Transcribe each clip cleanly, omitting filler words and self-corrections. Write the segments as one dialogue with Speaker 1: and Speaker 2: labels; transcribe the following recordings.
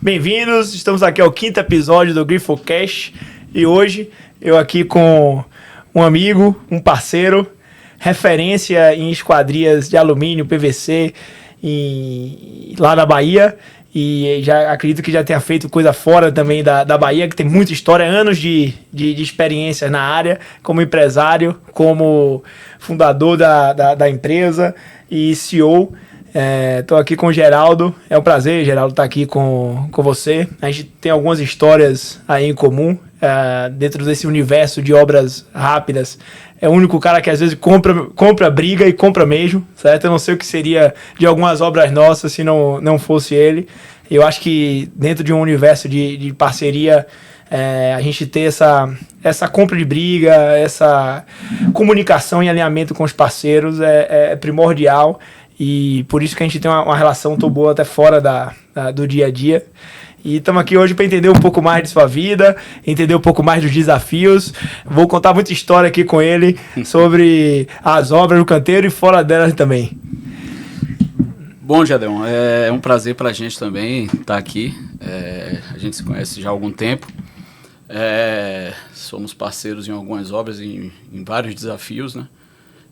Speaker 1: Bem-vindos, estamos aqui ao 5º episódio do GrifoCast e hoje eu aqui com um amigo, um parceiro, referência em esquadrias de alumínio, PVC, lá na Bahia, e já acredito que já tenha feito coisa fora também da Bahia, que tem muita história, anos de experiência na área, como empresário, como fundador da empresa e CEO. Estou aqui com o Geraldo, é um prazer, Geraldo, estar aqui com você. A gente tem algumas histórias aí em comum, dentro desse universo de obras rápidas. É o único cara que às vezes compra briga e compra mesmo, certo? Eu não sei o que seria de algumas obras nossas se não fosse ele. Eu acho que dentro de um universo de parceria, a gente ter essa compra de briga, essa comunicação e alinhamento com os parceiros é primordial. E por isso que a gente tem uma relação tão boa até fora do dia a dia. E estamos aqui hoje para entender um pouco mais de sua vida, entender um pouco mais dos desafios. Vou contar muita história aqui com ele sobre as obras do canteiro e fora delas também.
Speaker 2: Bom, Jadão, é um prazer para a gente também estar aqui. A gente se conhece já há algum tempo. Somos parceiros em algumas obras, em vários desafios, né?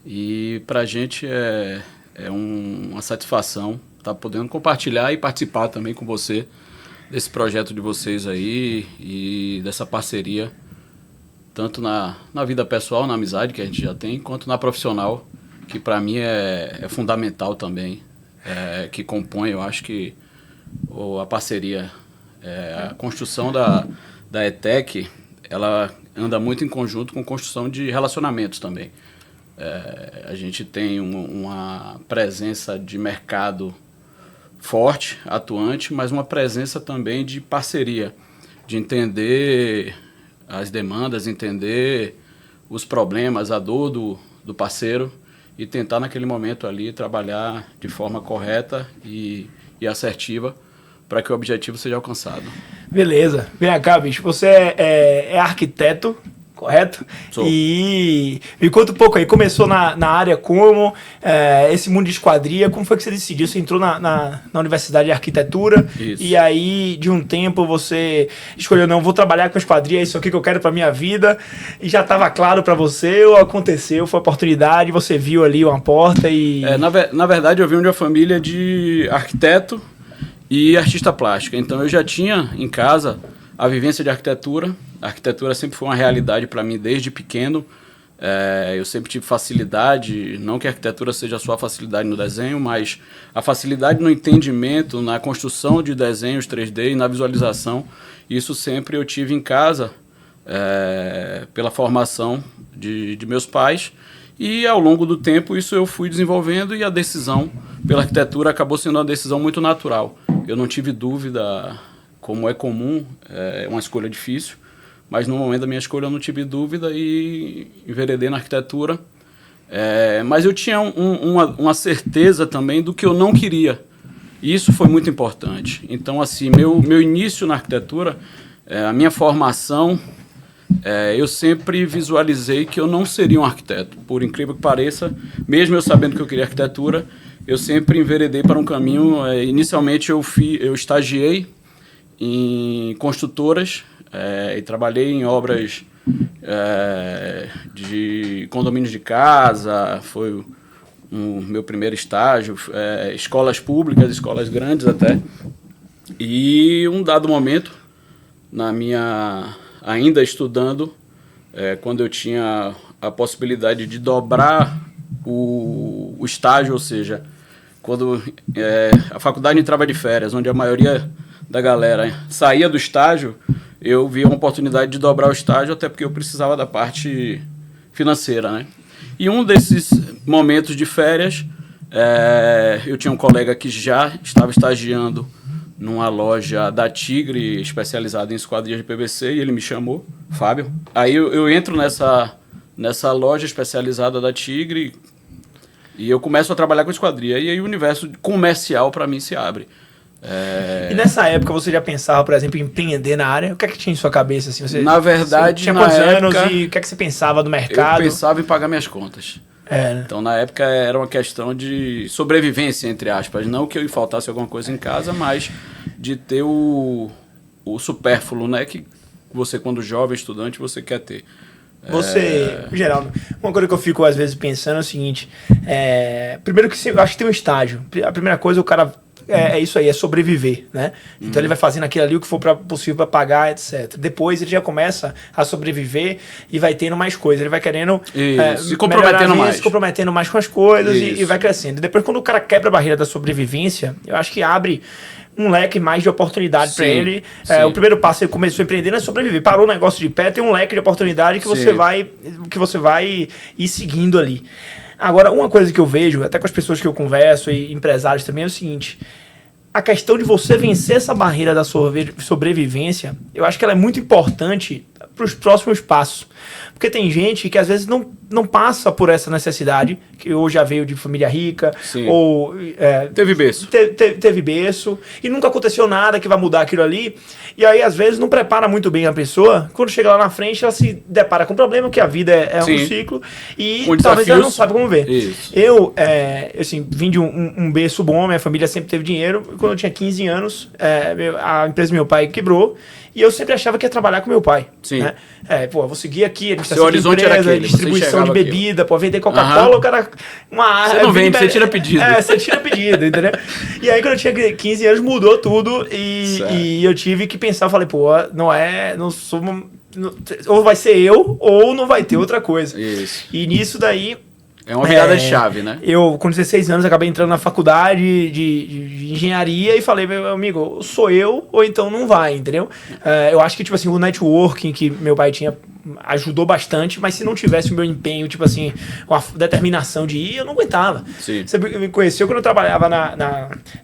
Speaker 2: E para a gente é uma satisfação estar podendo compartilhar e participar também com você desse projeto de vocês aí e dessa parceria, tanto na vida pessoal, na amizade que a gente já tem, quanto na profissional, que para mim é fundamental também, que compõe, eu acho que a parceria, a construção da ETEC, ela anda muito em conjunto com a construção de relacionamentos também. A gente tem uma presença de mercado forte, atuante, mas uma presença também de parceria, de entender as demandas, entender os problemas, a dor do parceiro e tentar naquele momento ali trabalhar de forma correta e assertiva para que o objetivo seja alcançado.
Speaker 1: Beleza. Vem cá, bicho. Você é arquiteto, correto?
Speaker 2: Sou.
Speaker 1: E me conta um pouco aí, começou na área como, esse mundo de esquadria, como foi que você decidiu? Você entrou na Universidade de Arquitetura. Isso. E aí, de um tempo, você escolheu, não, vou trabalhar com esquadria, é isso aqui que eu quero pra minha vida, e já estava claro pra você, ou aconteceu, foi oportunidade, você viu ali uma porta e...
Speaker 2: Na verdade, eu vim de uma família de arquiteto e artista plástico, então eu já tinha em casa a vivência de arquitetura. A arquitetura sempre foi uma realidade para mim desde pequeno. Eu sempre tive facilidade, não que a arquitetura seja só a facilidade no desenho, mas a facilidade no entendimento, na construção de desenhos 3D e na visualização. Isso sempre eu tive em casa, pela formação de meus pais. E ao longo do tempo isso eu fui desenvolvendo e a decisão pela arquitetura acabou sendo uma decisão muito natural. Eu não tive dúvida, como é comum, é uma escolha difícil, mas no momento da minha escolha eu não tive dúvida e enveredei na arquitetura. Mas eu tinha uma certeza também do que eu não queria, e isso foi muito importante. Então, assim, meu início na arquitetura, a minha formação, eu sempre visualizei que eu não seria um arquiteto, por incrível que pareça, mesmo eu sabendo que eu queria arquitetura, eu sempre enveredei para um caminho. Inicialmente eu estagiei em construtoras e trabalhei em obras de condomínios de casa, foi o meu primeiro estágio, escolas públicas, escolas grandes até. E um dado momento, ainda estudando, quando eu tinha a possibilidade de dobrar o estágio, ou seja, quando a faculdade entrava de férias, onde a maioria da galera saía do estágio, eu vi uma oportunidade de dobrar o estágio, até porque eu precisava da parte financeira, né? E um desses momentos de férias, eu tinha um colega que já estava estagiando numa loja da Tigre, especializada em esquadrias de PVC, e ele me chamou, Fábio. Aí eu entro nessa loja especializada da Tigre e eu começo a trabalhar com esquadria, e aí o universo comercial para mim se abre.
Speaker 1: E nessa época você já pensava, por exemplo, em empreender na área? O que é que tinha em sua cabeça? Assim,
Speaker 2: na verdade,
Speaker 1: tinha quantos anos e o que é que você pensava do mercado?
Speaker 2: Eu pensava em pagar minhas contas.
Speaker 1: Né?
Speaker 2: Então, na época, era uma questão de sobrevivência, entre aspas. Não que eu faltasse alguma coisa em casa, mas de ter o supérfluo, né? Que você, quando jovem, estudante, você quer ter.
Speaker 1: Você, Geraldo, uma coisa que eu fico às vezes pensando é o seguinte: primeiro que eu acho que tem um estágio. A primeira coisa, o cara é isso aí, é sobreviver, né? Então ele vai fazendo aquilo ali o que for possível para pagar, etc. Depois ele já começa a sobreviver e vai tendo mais coisas. Ele vai querendo
Speaker 2: se comprometendo mais.
Speaker 1: Se comprometendo mais com as coisas e vai crescendo. E depois, quando o cara quebra a barreira da sobrevivência, eu acho que abre um leque mais de oportunidade para ele. O primeiro passo, ele começou a empreender, não é sobreviver. Parou o negócio de pé, tem um leque de oportunidade que você vai ir seguindo ali. Agora, uma coisa que eu vejo, até com as pessoas que eu converso e empresários também, é o seguinte: a questão de você vencer essa barreira da sobrevivência, eu acho que ela é muito importante para os próximos passos. Porque tem gente que às vezes não passa por essa necessidade, que ou já veio de família rica, ou
Speaker 2: teve berço.
Speaker 1: Teve berço, e nunca aconteceu nada que vai mudar aquilo ali. E aí, às vezes, não prepara muito bem a pessoa. Quando chega lá na frente, ela se depara com um problema, que a vida é um ciclo, e talvez ela não saiba como ver.
Speaker 2: Isso.
Speaker 1: Eu assim, vim de um berço bom, minha família sempre teve dinheiro. Quando eu tinha 15 anos, a empresa do meu pai quebrou, e eu sempre achava que ia trabalhar com meu pai.
Speaker 2: Sim.
Speaker 1: Né? Vou seguir aqui,
Speaker 2: seu horizonte era aquele,
Speaker 1: distribuição de bebida, vender Coca-Cola, o cara...
Speaker 2: Você não vende, você tira pedido.
Speaker 1: Você tira pedido, entendeu? E aí, quando eu tinha 15 anos, mudou tudo, e eu tive que pensar, eu falei, ou vai ser eu, ou não vai ter outra coisa.
Speaker 2: Isso.
Speaker 1: E nisso daí...
Speaker 2: É uma virada de chave, né?
Speaker 1: Eu, com 16 anos, acabei entrando na faculdade de engenharia e falei, meu amigo, sou eu ou então não vai, entendeu? Eu acho que, tipo assim, o networking que meu pai tinha ajudou bastante, mas se não tivesse o meu empenho, tipo assim, com a determinação de ir, eu não aguentava.
Speaker 2: Sim.
Speaker 1: Você me conheceu quando eu trabalhava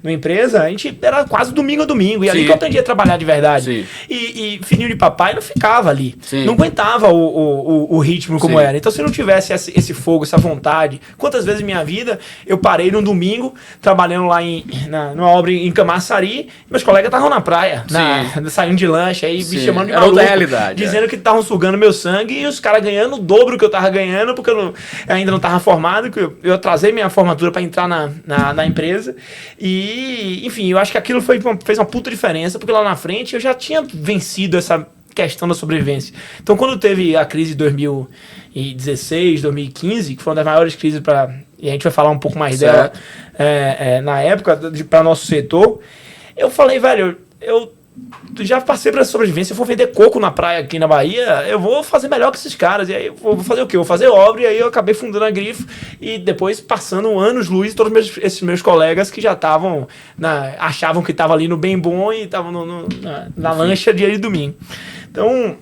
Speaker 1: numa empresa, a gente era quase domingo a domingo, e ali que eu aprendi a trabalhar de verdade.
Speaker 2: Sim.
Speaker 1: E filhinho de papai não ficava ali.
Speaker 2: Sim.
Speaker 1: Não aguentava o ritmo como era. Então, se não tivesse esse fogo, essa vontade, quantas vezes em minha vida eu parei num domingo, trabalhando lá numa obra em Camaçari, meus colegas estavam na praia, saindo de lanche, aí me chamando de
Speaker 2: maluco,
Speaker 1: outra
Speaker 2: realidade,
Speaker 1: dizendo que estavam sugando meu sangue, e os caras ganhando o dobro que eu tava ganhando, porque eu ainda não tava formado, que eu atrasei minha formatura para entrar na empresa. E, enfim, eu acho que aquilo fez uma puta diferença, porque lá na frente eu já tinha vencido essa questão da sobrevivência. Então, quando teve a crise de 2016, 2015, que foi uma das maiores crises e a gente vai falar um pouco mais dela na época, para nosso setor, eu falei, velho, eu já passei para sobrevivência. Se eu for vender coco na praia aqui na Bahia, eu vou fazer melhor que esses caras. E aí eu vou fazer o quê? Eu vou fazer obra. E aí eu acabei fundando a Grifo, e depois passando anos-luz, todos esses meus colegas que já estavam achavam que estavam ali no bem bom e estavam na lancha dia de domingo. Então,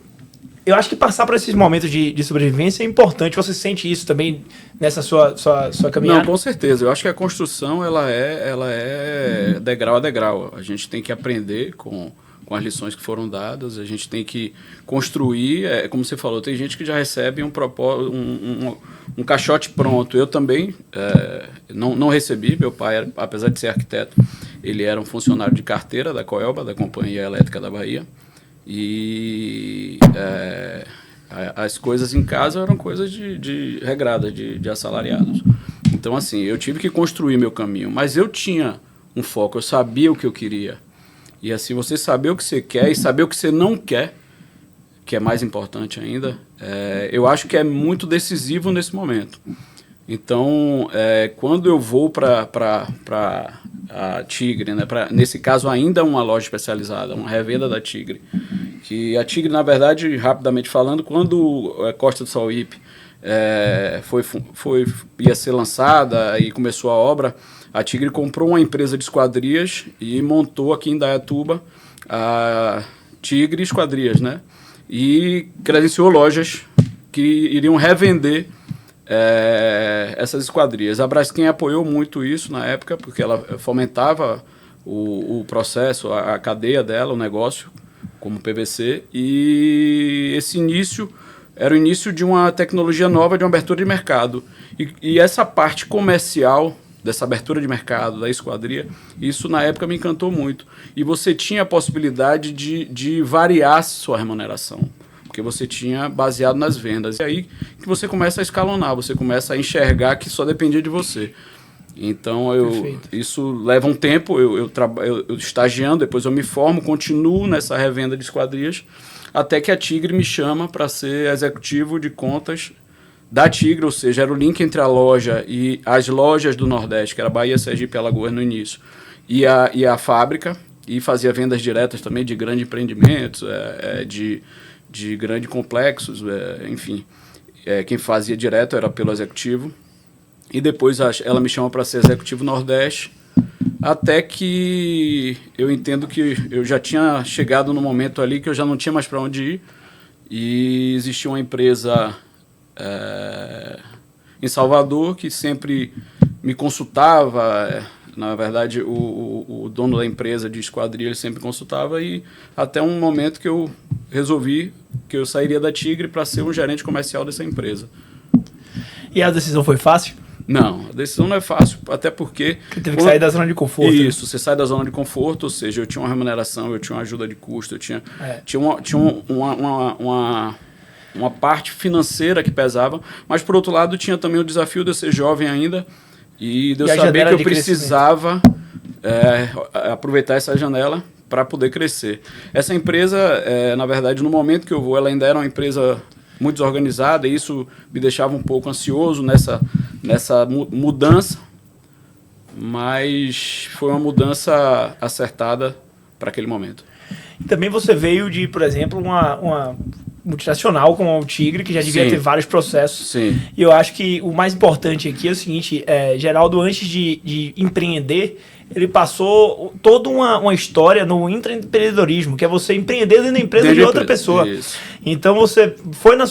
Speaker 1: eu acho que passar por esses momentos de sobrevivência é importante. Você sente isso também nessa sua caminhada?
Speaker 2: Não, com certeza. Eu acho que a construção ela é degrau a degrau. A gente tem que aprender com as lições que foram dadas, a gente tem que construir, como você falou, tem gente que já recebe um caixote pronto. Eu também não recebi. Meu pai, apesar de ser arquiteto, ele era um funcionário de carteira da Coelba, da Companhia Elétrica da Bahia, e as coisas em casa eram coisas de regrada, de assalariados. Então, assim, eu tive que construir meu caminho, mas eu tinha um foco, eu sabia o que eu queria. E assim, você saber o que você quer e saber o que você não quer, que é mais importante ainda, eu acho que é muito decisivo nesse momento. Então, quando eu vou para a Tigre, né, nesse caso ainda uma loja especializada, uma revenda da Tigre, que a Tigre, na verdade, rapidamente falando, quando a Costa do Sauípe ia ser lançada e começou a obra, a Tigre comprou uma empresa de esquadrias e montou aqui em Indaiatuba a Tigre Esquadrias, né? E credenciou lojas que iriam revender essas esquadrias. A Braskem apoiou muito isso na época, porque ela fomentava o processo, a cadeia dela, o negócio, como PVC, e esse início era o início de uma tecnologia nova, de uma abertura de mercado. E essa parte comercial dessa abertura de mercado, da esquadria, isso na época me encantou muito. E você tinha a possibilidade de variar sua remuneração, porque você tinha baseado nas vendas. E aí que você começa a escalonar, você começa a enxergar que só dependia de você. Então,
Speaker 1: Perfeito.
Speaker 2: isso leva um tempo, eu estagiando, depois eu me formo, continuo nessa revenda de esquadrias, até que a Tigre me chama para ser executivo de contas da Tigre, ou seja, era o link entre a loja e as lojas do Nordeste, que era Bahia, Sergipe e Alagoas no início, e a fábrica, e fazia vendas diretas também de grandes empreendimentos, de grandes complexos, enfim. Quem fazia direto era pelo executivo. E depois ela me chama para ser executivo Nordeste, até que eu entendo que eu já tinha chegado no momento ali que eu já não tinha mais para onde ir. E existia uma empresa em Salvador que sempre me consultava. Na verdade, o dono da empresa de esquadrilha ele sempre consultava, e até um momento que eu resolvi que eu sairia da Tigre para ser um gerente comercial dessa empresa.
Speaker 1: E a decisão foi fácil?
Speaker 2: Não, a decisão não é fácil, até porque...
Speaker 1: Você teve que sair da zona de conforto.
Speaker 2: Isso, você sai da zona de conforto, ou seja, eu tinha uma remuneração, eu tinha uma ajuda de custo, eu tinha uma parte financeira que pesava, mas por outro lado tinha também o desafio de eu ser jovem ainda e de eu saber que eu precisava aproveitar essa janela para poder crescer. Essa empresa, na verdade, no momento que eu vou, ela ainda era uma empresa muito desorganizada, e isso me deixava um pouco ansioso nessa mudança, mas foi uma mudança acertada para aquele momento.
Speaker 1: E também você veio de, por exemplo, uma multinacional como o Tigre, que já devia ter vários processos.
Speaker 2: Sim.
Speaker 1: E eu acho que o mais importante aqui é o seguinte, Geraldo, antes de empreender, ele passou toda uma história no intraempreendedorismo, que é você empreender dentro da empresa de outra pessoa.
Speaker 2: Isso.
Speaker 1: Então você foi na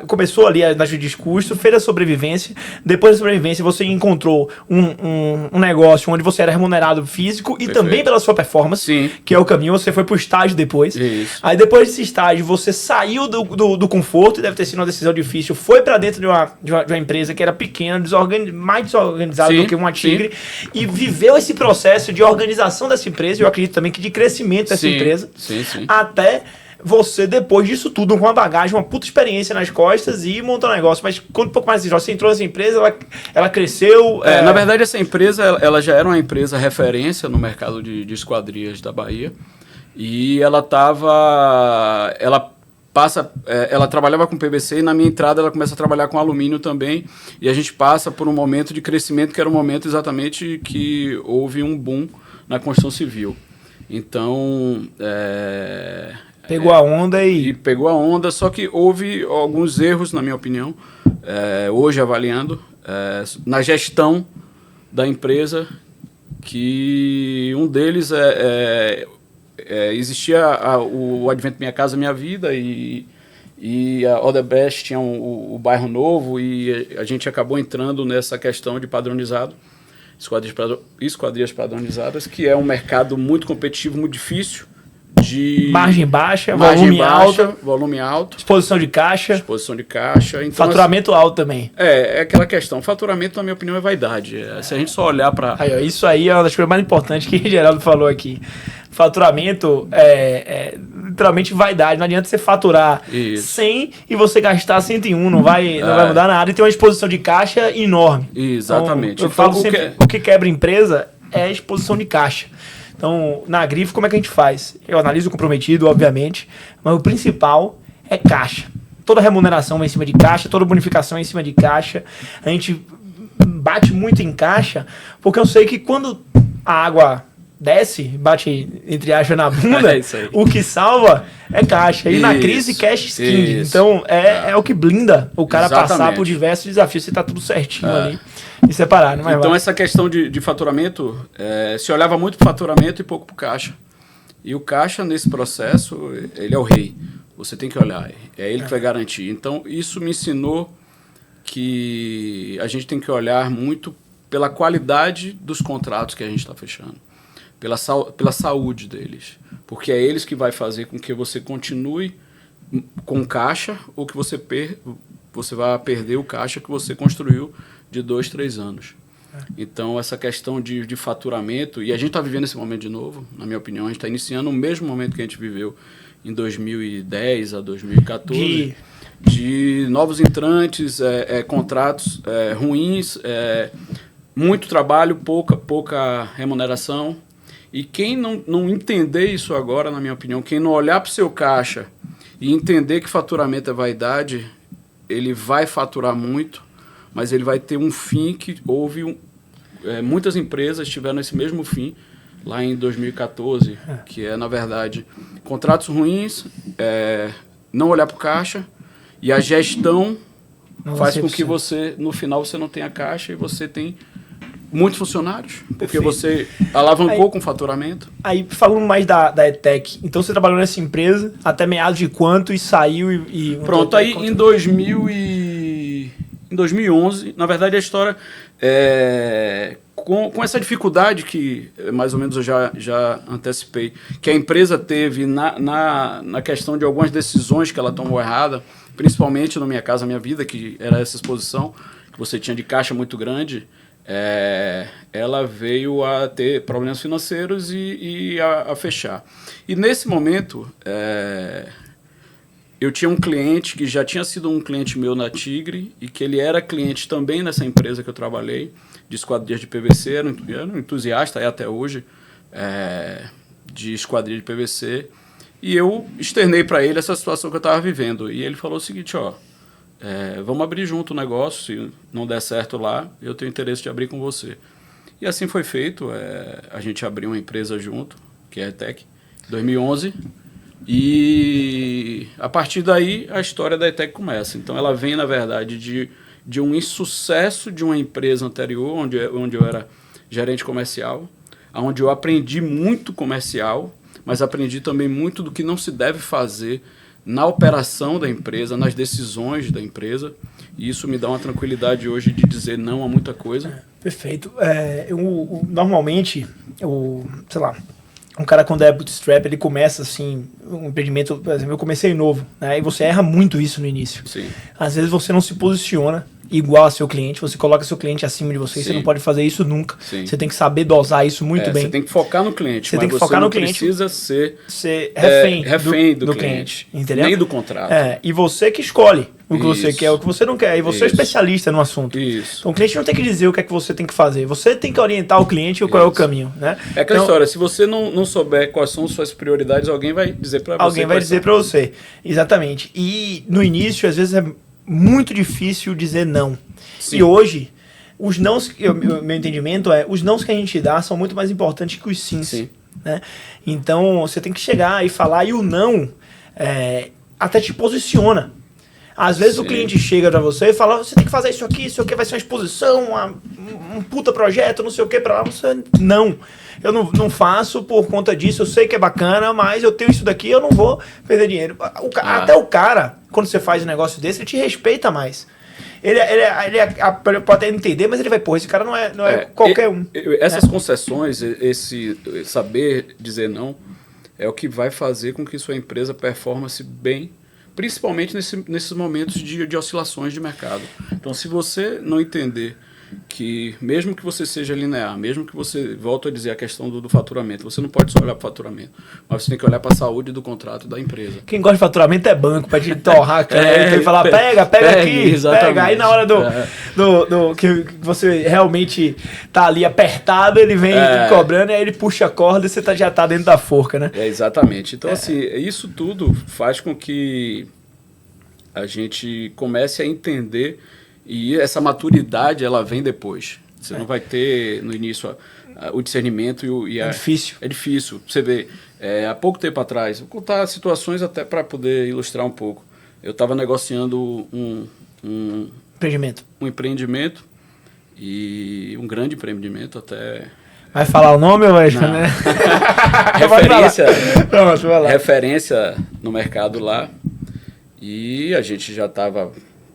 Speaker 1: começou ali na justiça de custo, fez a sobrevivência. Depois da sobrevivência você encontrou um negócio onde você era remunerado físico e também pela sua performance.
Speaker 2: Sim.
Speaker 1: Que é o caminho. Você foi pro estágio depois.
Speaker 2: Isso.
Speaker 1: Aí depois desse estágio você saiu do conforto, deve ter sido uma decisão difícil, foi para dentro de uma empresa que era pequena, mais desorganizada do que uma Tigre, e viveu esse processo de organização dessa empresa, eu acredito também que de crescimento dessa empresa, até você, depois disso tudo, com uma bagagem, uma puta experiência nas costas, e montar um negócio. Mas conta um pouco mais assim, você entrou nessa empresa, ela cresceu...
Speaker 2: Na verdade, essa empresa ela já era uma empresa referência no mercado de esquadrias da Bahia, e ela trabalhava com PVC, e na minha entrada ela começa a trabalhar com alumínio também, e a gente passa por um momento de crescimento que era um momento exatamente que houve um boom na construção civil. Então...
Speaker 1: pegou a onda e
Speaker 2: pegou a onda, só que houve alguns erros, na minha opinião, hoje avaliando, na gestão da empresa, que um deles existia o Advento Minha Casa Minha Vida, e a Odebrecht tinha o Bairro Novo, e a gente acabou entrando nessa questão de padronizado, esquadrias padronizadas, que é um mercado muito competitivo, muito difícil, de
Speaker 1: margem baixa,
Speaker 2: volume alto,
Speaker 1: exposição de caixa,
Speaker 2: então,
Speaker 1: faturamento alto também.
Speaker 2: É aquela questão, faturamento, na minha opinião, é vaidade. Se a gente só olhar para...
Speaker 1: Isso aí é uma das coisas mais importantes que o Geraldo falou aqui. Faturamento é literalmente vaidade. Não adianta você faturar 100 e você gastar 101, não vai mudar nada, e ter uma exposição de caixa enorme.
Speaker 2: Exatamente.
Speaker 1: Então, eu falo sempre, o que quebra empresa é a exposição de caixa. Então, na Grifo, como é que a gente faz? Eu analiso o comprometido, obviamente, mas o principal é caixa. Toda remuneração é em cima de caixa, toda bonificação é em cima de caixa. A gente bate muito em caixa, porque eu sei que quando a água desce, bate entre aspas na bunda, o que salva é caixa. E na crise, cash is king. Então, é o que blinda o cara passar por diversos desafios, se tá tudo certinho ali. E separado, mas
Speaker 2: então essa questão de faturamento, se olhava muito para o faturamento e pouco para o caixa. E o caixa, nesse processo, ele é o rei. Você tem que olhar, é ele que vai garantir. Então, isso me ensinou que a gente tem que olhar muito pela qualidade dos contratos que a gente está fechando, pela saúde deles. Porque é eles que vai fazer com que você continue com caixa, ou que você vai perder o caixa que você construiu de 2, 3 anos. Então, essa questão de faturamento, e a gente está vivendo esse momento de novo, na minha opinião, a gente está iniciando o mesmo momento que a gente viveu em 2010 a 2014, de novos entrantes, contratos ruins, muito trabalho, pouca remuneração. E quem não entender isso agora, na minha opinião, quem não olhar para o seu caixa e entender que faturamento é vaidade, ele vai faturar muito, mas ele vai ter um fim que houve... muitas empresas tiveram esse mesmo fim lá em 2014, que é, na verdade, contratos ruins, não olhar para o caixa, e a gestão faz com que você, no final, você não tenha caixa e você tem muitos funcionários, porque você alavancou com faturamento.
Speaker 1: Aí, falando mais da ETEC, então você trabalhou nessa empresa até meados de quanto e saiu e
Speaker 2: pronto, aí em 2011, na verdade a história, com essa dificuldade que mais ou menos eu já antecipei, que a empresa teve na questão de algumas decisões que ela tomou errada, principalmente no Minha Casa Minha Vida, que era essa exposição que você tinha de caixa muito grande, ela veio a ter problemas financeiros e a fechar. E nesse momento, eu tinha um cliente que já tinha sido um cliente meu na Tigre e que ele era cliente também nessa empresa que eu trabalhei, de esquadrias de PVC, era um entusiasta até hoje de esquadria de PVC. E eu externei para ele essa situação que eu estava vivendo. E ele falou o seguinte, vamos abrir junto o negócio, se não der certo lá, eu tenho interesse de abrir com você. E assim foi feito, a gente abriu uma empresa junto, que é a ETEC, em 2011, e a partir daí a história da ETEC começa. Então ela vem, na verdade, de um insucesso de uma empresa anterior, onde eu era gerente comercial, onde eu aprendi muito comercial, mas aprendi também muito do que não se deve fazer na operação da empresa, nas decisões da empresa, e isso me dá uma tranquilidade hoje de dizer não a muita coisa.
Speaker 1: Perfeito. Normalmente, sei lá, um cara quando é bootstrap, ele começa assim, um empreendimento, por exemplo, eu comecei novo, né, e você erra muito isso no início.
Speaker 2: Sim.
Speaker 1: Às vezes você não se posiciona igual a seu cliente, você coloca seu cliente acima de você,
Speaker 2: Sim.
Speaker 1: Você não pode fazer isso nunca.
Speaker 2: Sim.
Speaker 1: Você tem que saber dosar isso muito bem.
Speaker 2: Você tem que focar no cliente,
Speaker 1: Você tem que focar no cliente,
Speaker 2: precisa ser
Speaker 1: refém
Speaker 2: do
Speaker 1: cliente, entendeu?
Speaker 2: Nem do contrato.
Speaker 1: E você que escolhe o que você
Speaker 2: Isso.
Speaker 1: quer, o que você não quer, e você é especialista no assunto.
Speaker 2: Isso.
Speaker 1: Então o cliente não tem que dizer o que é que você tem que fazer, você tem que orientar o cliente qual é o caminho, né?
Speaker 2: É aquela história, se você não souber quais são suas prioridades, alguém vai dizer para você.
Speaker 1: Alguém vai dizer para você, exatamente. E no início, às vezes é muito difícil dizer não.
Speaker 2: Sim.
Speaker 1: E hoje, os nãos, meu entendimento os nãos que a gente dá são muito mais importantes que os sims.
Speaker 2: Sim.
Speaker 1: Né? Então, você tem que chegar e falar, e o não até te posiciona. Às vezes o cliente chega pra você e fala, você tem que fazer isso aqui vai ser uma exposição, um puta projeto, não sei o que, pra lá. Você, não, eu não faço por conta disso, eu sei que é bacana, mas eu tenho isso daqui, eu não vou perder dinheiro. Até o cara, quando você faz um negócio desse, ele te respeita mais. Ele pode até entender, mas ele vai, esse cara não é qualquer um.
Speaker 2: Essas concessões, esse saber dizer não, é o que vai fazer com que sua empresa performance bem, principalmente nesses momentos de oscilações de mercado. Então, se você não entender que, mesmo que você seja linear, mesmo que você, volto a dizer a questão do faturamento, você não pode só olhar para o faturamento, mas você tem que olhar para a saúde do contrato da empresa.
Speaker 1: Quem gosta de faturamento é banco, para te torrar a crédito e falar, pega aqui,
Speaker 2: exatamente.
Speaker 1: Pega. Aí na hora do que você realmente tá ali apertado, ele vem cobrando, e aí ele puxa a corda e você já tá dentro da forca, né?
Speaker 2: Exatamente. Então, assim, isso tudo faz com que a gente comece a entender. E essa maturidade, ela vem depois. Você não vai ter, no início, o discernimento
Speaker 1: é difícil.
Speaker 2: É difícil. Você vê, há pouco tempo atrás, vou contar situações até para poder ilustrar um pouco. Eu estava negociando um empreendimento, e um grande empreendimento até...
Speaker 1: Vai falar o nome ou vai... Né?
Speaker 2: Referência no mercado lá. E a gente já estava...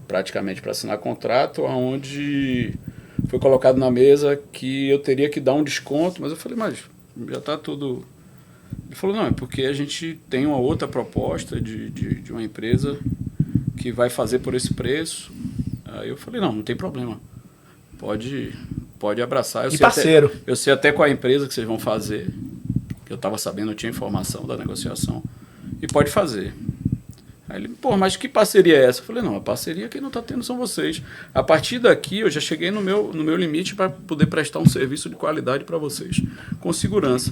Speaker 2: praticamente para assinar contrato, onde foi colocado na mesa que eu teria que dar um desconto, mas eu falei, mas já está tudo... Ele falou, não, é porque a gente tem uma outra proposta de uma empresa que vai fazer por esse preço. Aí eu falei, não tem problema, pode abraçar. Eu sei até qual é a empresa que vocês vão fazer, que eu estava sabendo, eu tinha informação da negociação, e pode fazer. Aí ele, pô, mas que parceria é essa? Eu falei, não, a parceria quem não está tendo são vocês. A partir daqui eu já cheguei no meu limite para poder prestar um serviço de qualidade para vocês, com segurança.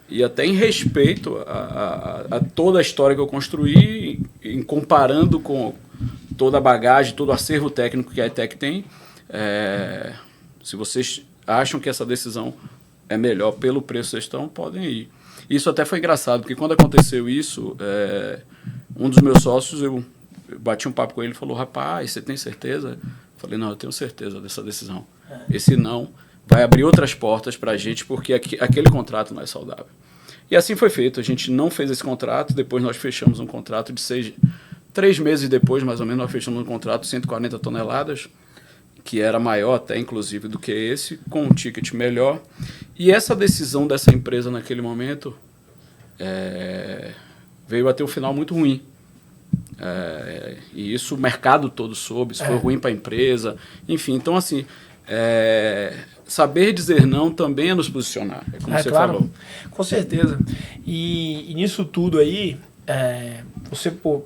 Speaker 2: E até em respeito a toda a história que eu construí, em comparando com toda a bagagem, todo o acervo técnico que a ETEC tem, se vocês acham que essa decisão é melhor pelo preço que vocês estão, podem ir. Isso até foi engraçado, porque quando aconteceu isso, um dos meus sócios, eu bati um papo com ele e falou, rapaz, você tem certeza? Eu falei, não, eu tenho certeza dessa decisão. Esse não vai abrir outras portas para a gente, porque aquele contrato não é saudável. E assim foi feito. A gente não fez esse contrato, depois nós fechamos um contrato de 3 meses depois, mais ou menos, nós fechamos um contrato de 140 toneladas, que era maior até, inclusive, do que esse, com um ticket melhor. E essa decisão dessa empresa naquele momento veio a ter um final muito ruim. E isso o mercado todo soube, isso foi ruim para a empresa. Enfim, então, assim, saber dizer não também é nos posicionar, como você falou.
Speaker 1: Com certeza. E nisso tudo aí,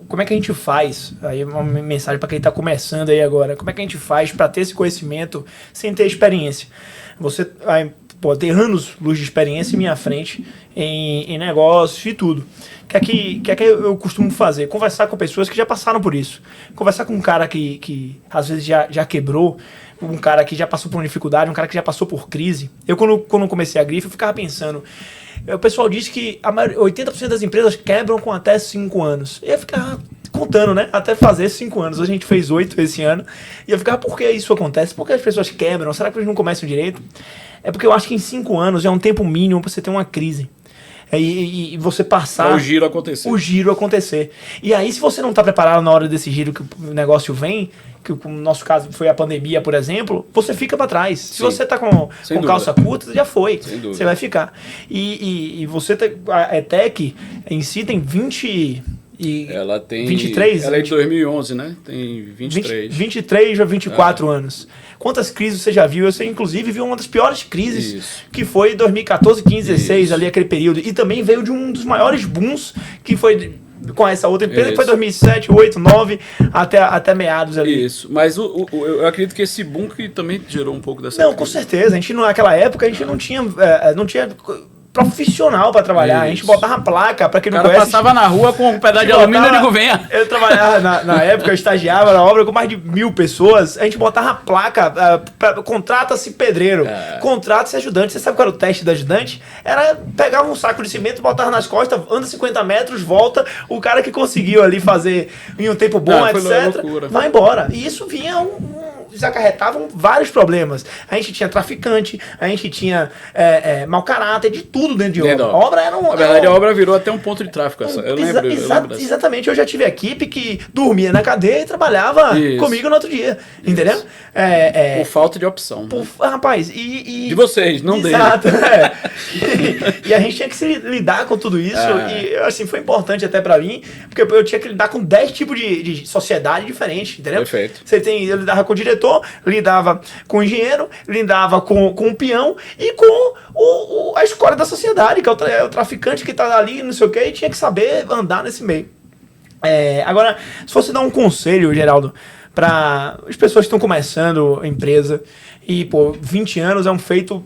Speaker 1: como é que a gente faz? Aí uma mensagem para quem está começando aí agora. Como é que a gente faz para ter esse conhecimento sem ter experiência? Você tem anos luz de experiência em minha frente em negócios e tudo. O que é que eu costumo fazer? Conversar com pessoas que já passaram por isso. Conversar com um cara que às vezes já quebrou, um cara que já passou por uma dificuldade, um cara que já passou por crise. Eu, quando comecei a Grifo, eu ficava pensando... O pessoal diz que 80% das empresas quebram com até 5 anos. E eu ficava contando, né? Até fazer 5 anos. Hoje a gente fez 8 esse ano. E eu ficava, por que isso acontece? Por que as pessoas quebram? Será que eles não começam direito? É porque eu acho que em 5 anos é um tempo mínimo para você ter uma crise. E você passar...
Speaker 2: o giro acontecer.
Speaker 1: O giro acontecer. E aí, se você não está preparado na hora desse giro que o negócio vem, que no nosso caso foi a pandemia, por exemplo, você fica para trás. Se você está com calça curta, já foi. Você vai ficar. E você a ETEC em si tem 20...
Speaker 2: ela tem
Speaker 1: 23?
Speaker 2: Ela é de 2011, né? Tem 23.
Speaker 1: 23 a 24 anos. Quantas crises você já viu? Eu, inclusive, vi uma das piores crises, que foi 2014, 15, 16, ali aquele período. E também veio de um dos maiores booms, que foi com essa outra empresa, que foi 2007, 8, 9, até meados ali.
Speaker 2: Isso, mas eu acredito que esse boom que também gerou um pouco dessa
Speaker 1: crise. Com certeza. A gente, naquela época, a gente não tinha profissional para trabalhar. A gente botava a placa, para quem não conhece.
Speaker 2: Passava na rua com um pedaço de alumínio e digo, venha.
Speaker 1: Eu trabalhava, na época, eu estagiava na obra com mais de 1.000 pessoas. A gente botava a placa, contrata-se pedreiro, contrata-se ajudante. Você sabe qual era o teste do ajudante? Era pegar um saco de cimento, botava nas costas, anda 50 metros, volta. O cara que conseguiu ali fazer em um tempo bom, etc., vai embora. E isso vinha eles acarretavam vários problemas. A gente tinha traficante, a gente tinha mau caráter, de tudo dentro de obra. A obra era
Speaker 2: Na verdade, a obra virou até um ponto de tráfico. Eu lembro.
Speaker 1: Exatamente. Eu já tive equipe que dormia na cadeia e trabalhava comigo no outro dia. Isso. Entendeu?
Speaker 2: Por falta de opção.
Speaker 1: Rapaz,
Speaker 2: de vocês, não dele.
Speaker 1: Exato. E a gente tinha que se lidar com tudo isso. E assim, foi importante até pra mim, porque eu tinha que lidar com 10 tipos de sociedade diferentes, entendeu?
Speaker 2: Perfeito.
Speaker 1: Eu lidava com o diretor, lidava com o engenheiro, lidava com o peão e com a escória da sociedade, que é o traficante que tá ali, não sei o que, e tinha que saber andar nesse meio. Agora, se fosse dar um conselho, Geraldo, para as pessoas que estão começando a empresa e, 20 anos é um feito,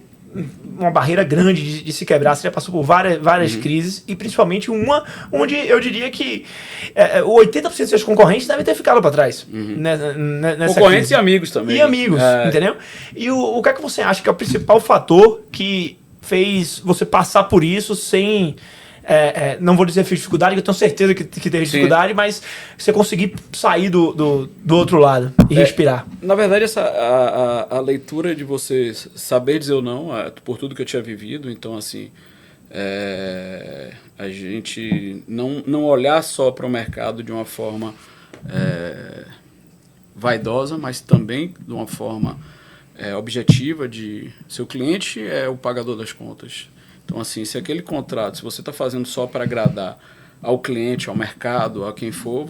Speaker 1: uma barreira grande de se quebrar. Você já passou por várias crises, e principalmente uma onde eu diria que 80% dos seus concorrentes devem ter ficado para trás. Nessa
Speaker 2: concorrentes
Speaker 1: crise.
Speaker 2: E amigos também.
Speaker 1: E amigos, entendeu? E o que é que você acha que é o principal fator que fez você passar por isso sem... não vou dizer dificuldade, que eu tenho certeza que teve dificuldade, mas você conseguir sair do outro lado e respirar.
Speaker 2: Na verdade, a leitura de você saber dizer ou não, por tudo que eu tinha vivido, então assim, a gente não olhar só para o mercado de uma forma vaidosa, mas também de uma forma objetiva de seu cliente é o pagador das contas. Então, assim, se aquele contrato, se você está fazendo só para agradar ao cliente, ao mercado, a quem for,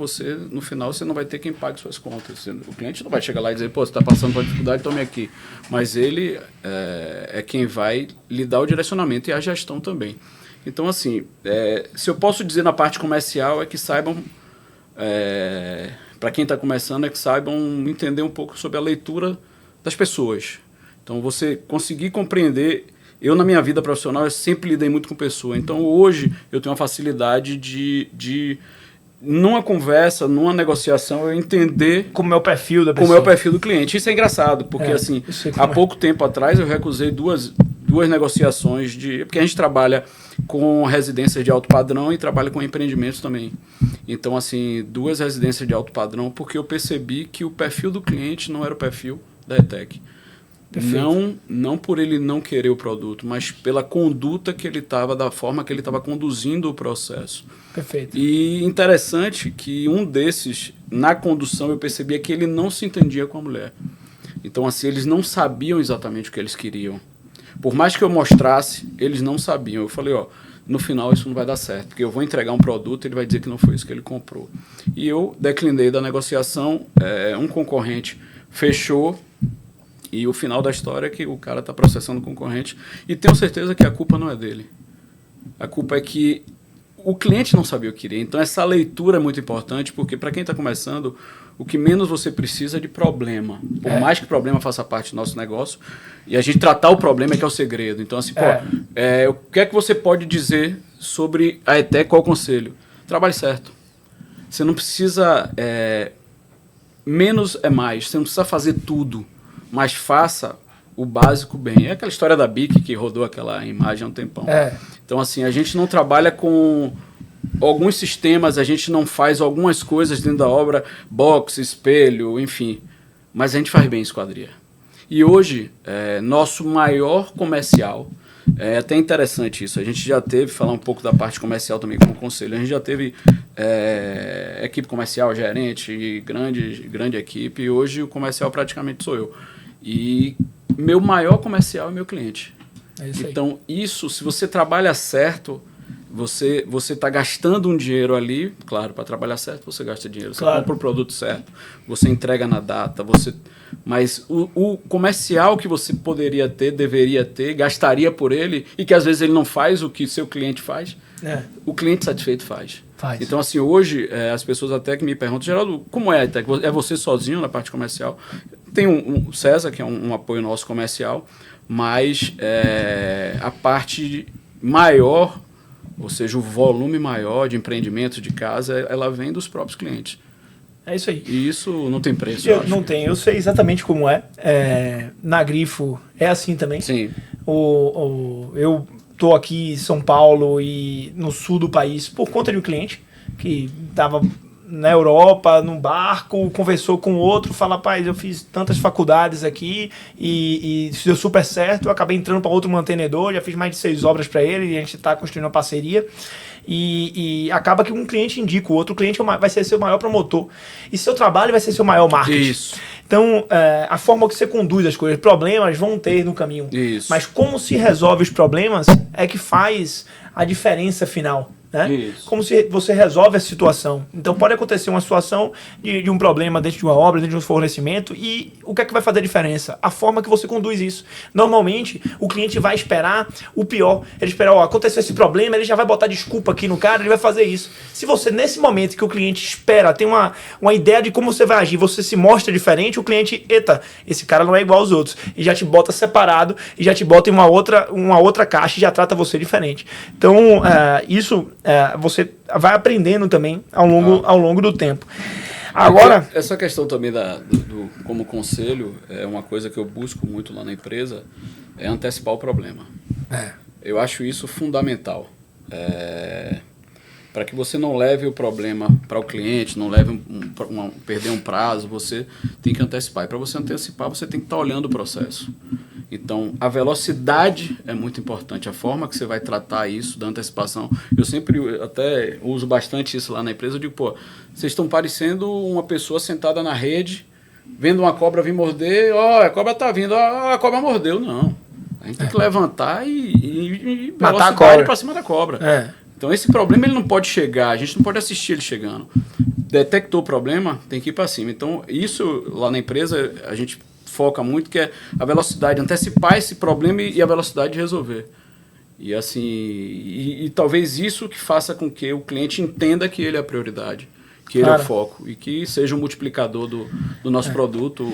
Speaker 2: no final, você não vai ter quem pague suas contas. O cliente não vai chegar lá e dizer, você está passando por dificuldade, tome aqui. Mas ele é quem vai lhe dar o direcionamento e a gestão também. Então, assim, se eu posso dizer na parte comercial, é que saibam para quem está começando, é que saibam entender um pouco sobre a leitura das pessoas. Então, você conseguir compreender... Eu, na minha vida profissional, eu sempre lidei muito com pessoa. Então, hoje, eu tenho uma facilidade de numa conversa, numa negociação, eu entender...
Speaker 1: Como é o perfil da pessoa.
Speaker 2: Como é o perfil do cliente. Isso é engraçado, porque, assim, há pouco tempo atrás, eu recusei duas negociações porque a gente trabalha com residências de alto padrão e trabalha com empreendimentos também. Então, assim, 2 residências de alto padrão, porque eu percebi que o perfil do cliente não era o perfil da ETEC. Não por ele não querer o produto, mas pela conduta que ele estava, da forma que ele estava conduzindo o processo.
Speaker 1: Perfeito.
Speaker 2: E interessante que um desses, na condução, eu percebia que ele não se entendia com a mulher. Então, assim, eles não sabiam exatamente o que eles queriam. Por mais que eu mostrasse, eles não sabiam. Eu falei, no final isso não vai dar certo, porque eu vou entregar um produto e ele vai dizer que não foi isso que ele comprou. E eu declinei da negociação, um concorrente fechou, e o final da história é que o cara está processando o concorrente, e tenho certeza que a culpa não é dele. A culpa é que o cliente não sabia o que queria. Então, essa leitura é muito importante, porque para quem está começando, o que menos você precisa é de problema. Por mais que o problema faça parte do nosso negócio, e a gente tratar o problema é que é o segredo. Então, assim, o que é que você pode dizer sobre a ETEC? Qual o conselho? Trabalhe certo. Você não precisa... menos é mais. Você não precisa fazer tudo, mas faça o básico bem. É aquela história da BIC que rodou aquela imagem há um tempão. Então, assim, a gente não trabalha com alguns sistemas, a gente não faz algumas coisas dentro da obra, box, espelho, enfim. Mas a gente faz bem esquadria. E hoje, nosso maior comercial, é até interessante isso, a gente já teve, falar um pouco da parte comercial também como conselho, a gente já teve equipe comercial, gerente, grande equipe, e hoje o comercial praticamente sou eu. E meu maior comercial é meu cliente. Então, isso, se você trabalha certo, você está gastando um dinheiro ali, claro, para trabalhar certo você gasta dinheiro, você compra o produto certo, você entrega na data, mas o comercial que você poderia ter, deveria ter, gastaria por ele, e que às vezes ele não faz o que seu cliente faz, o cliente satisfeito faz. Então, assim, hoje as pessoas até que me perguntam, Geraldo, como é você sozinho na parte comercial? Tem o César, que é um apoio nosso comercial, mas a parte maior, ou seja, o volume maior de empreendimento de casa, ela vem dos próprios clientes.
Speaker 1: É isso aí.
Speaker 2: E isso não tem preço,
Speaker 1: Não tem, eu sei exatamente como na Grifo é assim também.
Speaker 2: Sim.
Speaker 1: Eu estou aqui em São Paulo e no sul do país por conta de um cliente que estava na Europa, num barco, conversou com outro, fala, rapaz, eu fiz tantas faculdades aqui e deu super certo, eu acabei entrando para outro mantenedor, já fiz mais de 6 obras para ele e a gente está construindo uma parceria. E acaba que um cliente indica o outro, cliente vai ser seu maior promotor e seu trabalho vai ser seu maior marketing.
Speaker 2: Isso.
Speaker 1: Então, a forma que você conduz as coisas, problemas vão ter no caminho.
Speaker 2: Isso.
Speaker 1: Mas como se resolve os problemas é que faz a diferença final. Como se você resolve a situação. Então pode acontecer uma situação de um problema dentro de uma obra, dentro de um fornecimento, e o que é que vai fazer a diferença? A forma que você conduz isso. Normalmente o cliente vai esperar o pior. Ele espera, aconteceu esse problema, ele já vai botar desculpa aqui no cara, ele vai fazer isso. Se você, nesse momento que o cliente espera, tem uma ideia de como você vai agir, você se mostra diferente, o cliente, eita, esse cara não é igual aos outros, e já te bota separado, e já te bota em uma outra caixa e já trata você diferente. Então isso você vai aprendendo também ao longo do tempo. Agora,
Speaker 2: essa questão também como conselho é uma coisa que eu busco muito lá na empresa, é antecipar o problema. Eu acho isso fundamental. Para que você não leve o problema para o cliente, não leve perder um prazo, você tem que antecipar. E para você antecipar, você tem que estar olhando o processo. Então, a velocidade é muito importante, a forma que você vai tratar isso, da antecipação. Eu sempre até uso bastante isso lá na empresa, eu digo, vocês estão parecendo uma pessoa sentada na rede, vendo uma cobra vir morder, a cobra está vindo, a cobra mordeu. Não, a gente tem que levantar e
Speaker 1: matar a cobra
Speaker 2: para cima da cobra. Então, esse problema ele não pode chegar, a gente não pode assistir ele chegando. Detectou o problema, tem que ir para cima. Então, isso lá na empresa, a gente foca muito, que é a velocidade, antecipar esse problema e a velocidade de resolver. E assim, e talvez isso que faça com que o cliente entenda que ele é a prioridade. que ele é o foco e que seja um multiplicador do nosso produto.